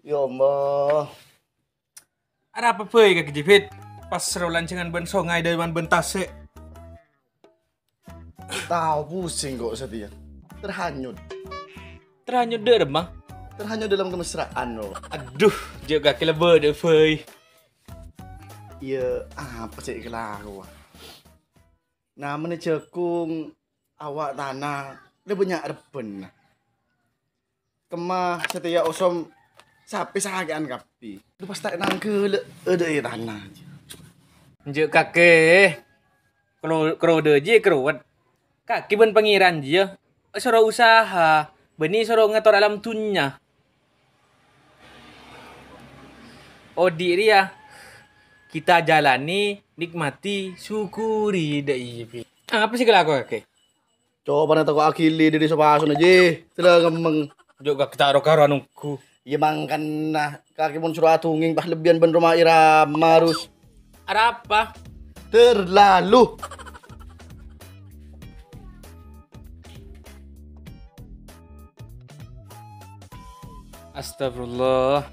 Ya Allah. Ada apa pe kaki jepit? Pas seru lancingan ben songai dari man bentase. Tahu pusing kok setia. Terhanyut. Terhanyut deh mah. Terhanyut dalam kemesraan loh. Aduh, jaga kelebe deh pe. Iya, apa sih kelaku? Namanya cekung awak tanah. Dia banyak reben. Kemah setia osom sapi sahagaan kapi. Lu pas tak nangke ada tanah. Jek kakek. Kalau deh je keruat. Kaki ben pangeran je. Suruh usaha. Beni suruh ngatur alam tunya. Odi dia. Kita jalani, nikmati, syukuri deh. Apa sih kelaku kakek? Coba nanti aku akili dari sopasun aja. Setelah ngemeng. Juga kita karo anungku. Ya mangkan nah kaki pun suruh atunging pas lebihan ben rumah irama harus Ada apa? terlalu. Astagfirullah.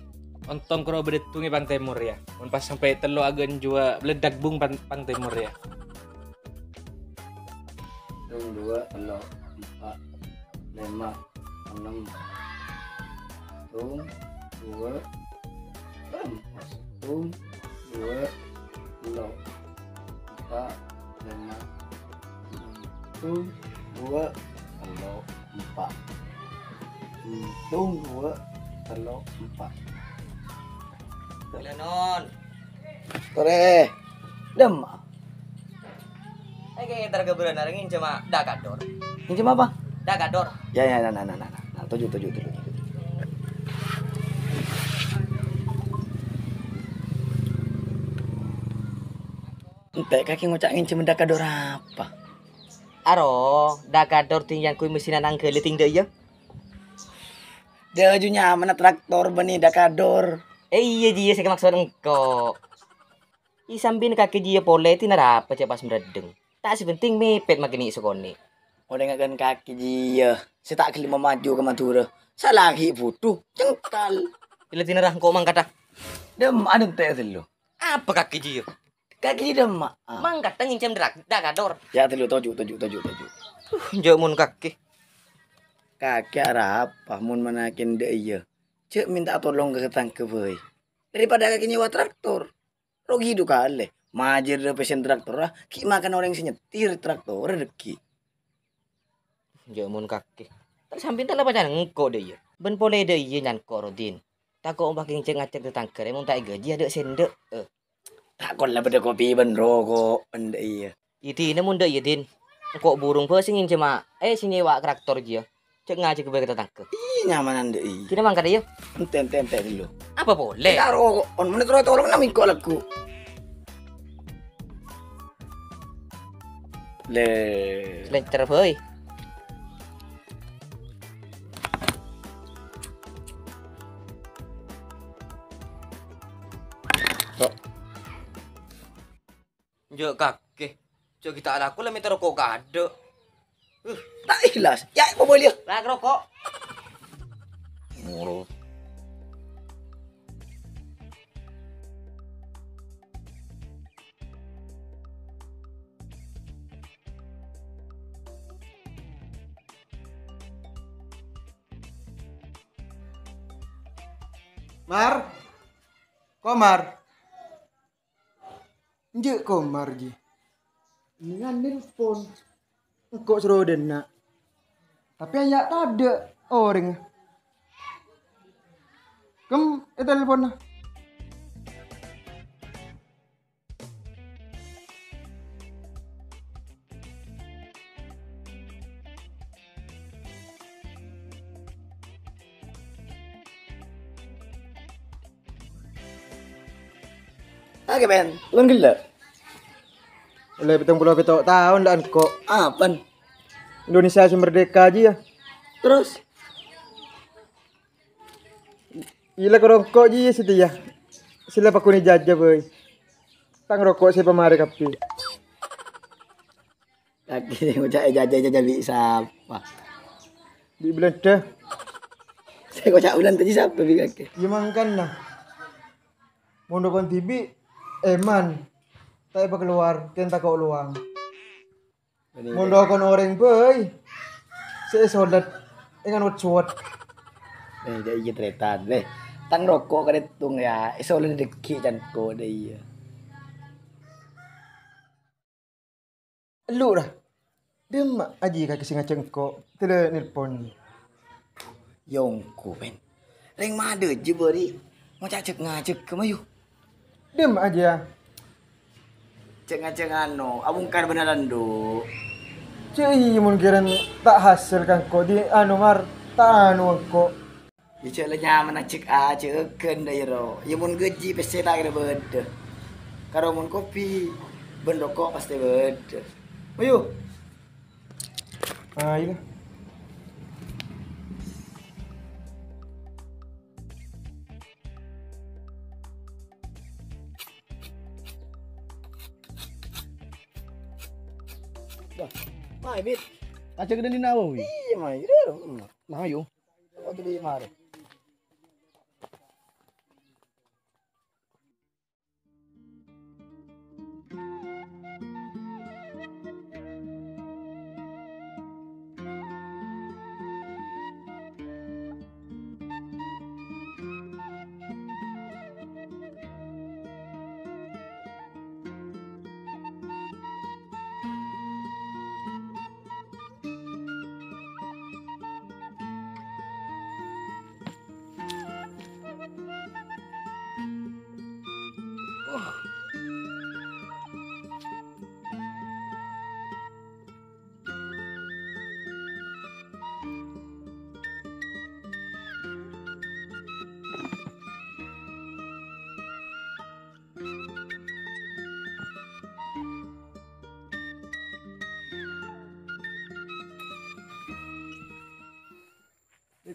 Ontong kro bedetungi Pang Timur ya. Mun pas sampai telo agen jua meledak bung Pang Timur ya. 1, 2, 3, 4, 5, 6. 1, 2, 1, 2, 3, 4, 5, 1, 2, 3, 4. 1, 2, 3, 4. Lenon. Tore. Dem. Kayak tergeberan narengin cuma dakador. Ini cuma apa? Dakador. Ya, nah. Tujuh. Entek kaki ngocak ngincim dakador apa? Aro, dakador tinggal kui mesinan angke leting deh ya. Dia ajunya mana traktor bani dakador. Iya dia saya maksud engkau. Isambin kaki dia pole itu nara apa cepat meredeng. Tak sepenting mepet makin isokone. Oh dengarkan kaki dia. Saya tak kelima maju ke Madura. Saya lagi butuh cengkal. Bila tinarah engkau mang kata. Dem ada teh dulu. Apa kaki dia? Kaki dem mak. Mang kata ngincam dakador. Ya dulu tujuh. Jauh mun kaki. Kaki arah apa? Mun manakin dia iya. Cek minta tolong ke tangke boy. Daripada kaki nyewa traktor. Rugi itu kali. Majir deh pesen traktor lah. Ki makan orang yang nyetir traktor rezeki. Jauh mun kaki. Tak samping tak lepas engkau deh ya. Ben pole deh iya nyan korodin. Tak kau makin ngacek tentang kere mun tak gaji ada sendek. Tak kon lah beda kopi ben rokok ben iya. Itu ini mun deh iya din. Kok burung pesingin cuma sini wak traktor dia. Cek ngajak ke kita tangke. Ih nyamanan deh iya. Kini mang kada ya? Ente dulu. Apa boleh? Tak rokok. On menit tolong nami kok lagu. Le. Selencer boy. Jo kakek. Jo kita laku lah minta rokok kado. Tak ikhlas. Ya apa boleh? Lah rokok. Murut. Mar, Komar, Nje Komar ji. Ini kan nelfon, kok suruh dena. Tapi ayak tak ada orang. Kem, telepon lah. Oke Ben, lu gila. Oleh petang puluh petok tahun dan kok Apaan? Indonesia merdeka aja ya. Terus? Gila kerongkok aja ya setia. Sila pakuni jajah boy. Tang rokok saya pemari kapi. Lagi ngucap jajah bisa apa? Di belanda. Saya kocak bulan tadi siapa bi kakek? Ya mangkan nah. Mondokon tibi eman. Tak apa keluar, kenta kau luang. Mondokon orang boy. Saya solat dengan wot. Dia iya tretan leh. Tang rokok kadetung ya. Iso le deki can ko dia iya. Lu dah. Dia mak aji kaki singa cengkok. Tidak nelpon. Yongku pen. Reng made je beri. Mau cacek ngacek ke mayu. Dia mak aja. Cek ngacek ano. Abung kan beneran do. Cai mungkin tak hasil kan kok di anu mar tak anu kok. Ya cek le nyaman cek a cek ken da ro. Ya mun gaji pasti tak kira bede. Karo mun kopi ben rokok pasti bede. Mayu. Ah iya. Mai bit. Kaca gede di nawa wi. Iya mai. Nah yo. Kau tu di mare.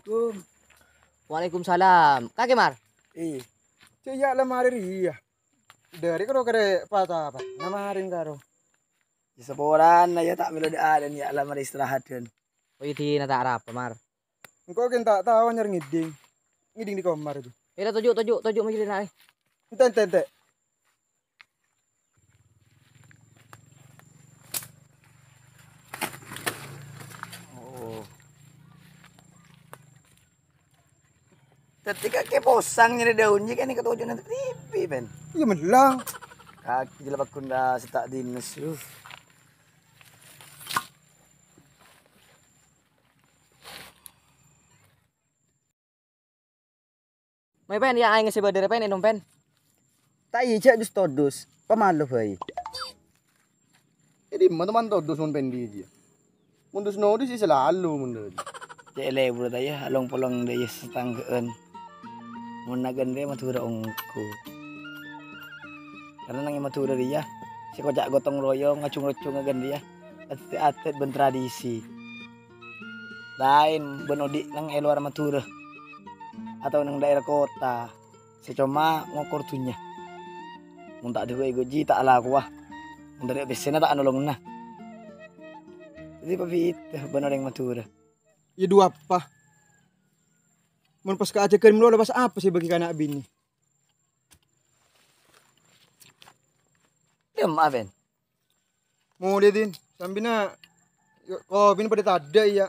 Assalamualaikum. Waalaikumsalam. Kakek Mar. Eh. Cai ya lah mari iya. Dari karo kare patah apa? Nama haring karo. Ya seporan ya tak melo ada ya lah mari istirahat kan. Oh itu nata apa Mar? Engkau kan tak tahu nyar ngiding. Ngiding di kamar itu. Ira tujuk macam ni. Ente. Oh. Ketika ke posang nyari daunnya kan ini ketujuh nanti pipi pen. Iya melang. Kaki jela bakunda setak dinas. May pen ya aing sebadere pen enom pen. Tak iya just todos. Pamalu bay. Jadi teman todos mun pendi aja. Mundus no di selalu mundur. Cek lebur taya along polong dia setanggaan. Mun nagan dia matura ongko. Karena nang matura dia si kocak gotong royong ngacung-ngacung agan dia. Atet ben tradisi. Lain benodi nang eluar matura. Atau nang daerah kota. Secoma ngokor tunya. Mun tak dewe goji tak laku wah. Mun dari besena tak anolong nah. Jadi pabit benar yang matura. Ya dua apa? Mun pas kaajakan mulu lepas apa sih bagi kanak bini? Diam Aven. Mau dia din, sambina kau bini pada tada ya.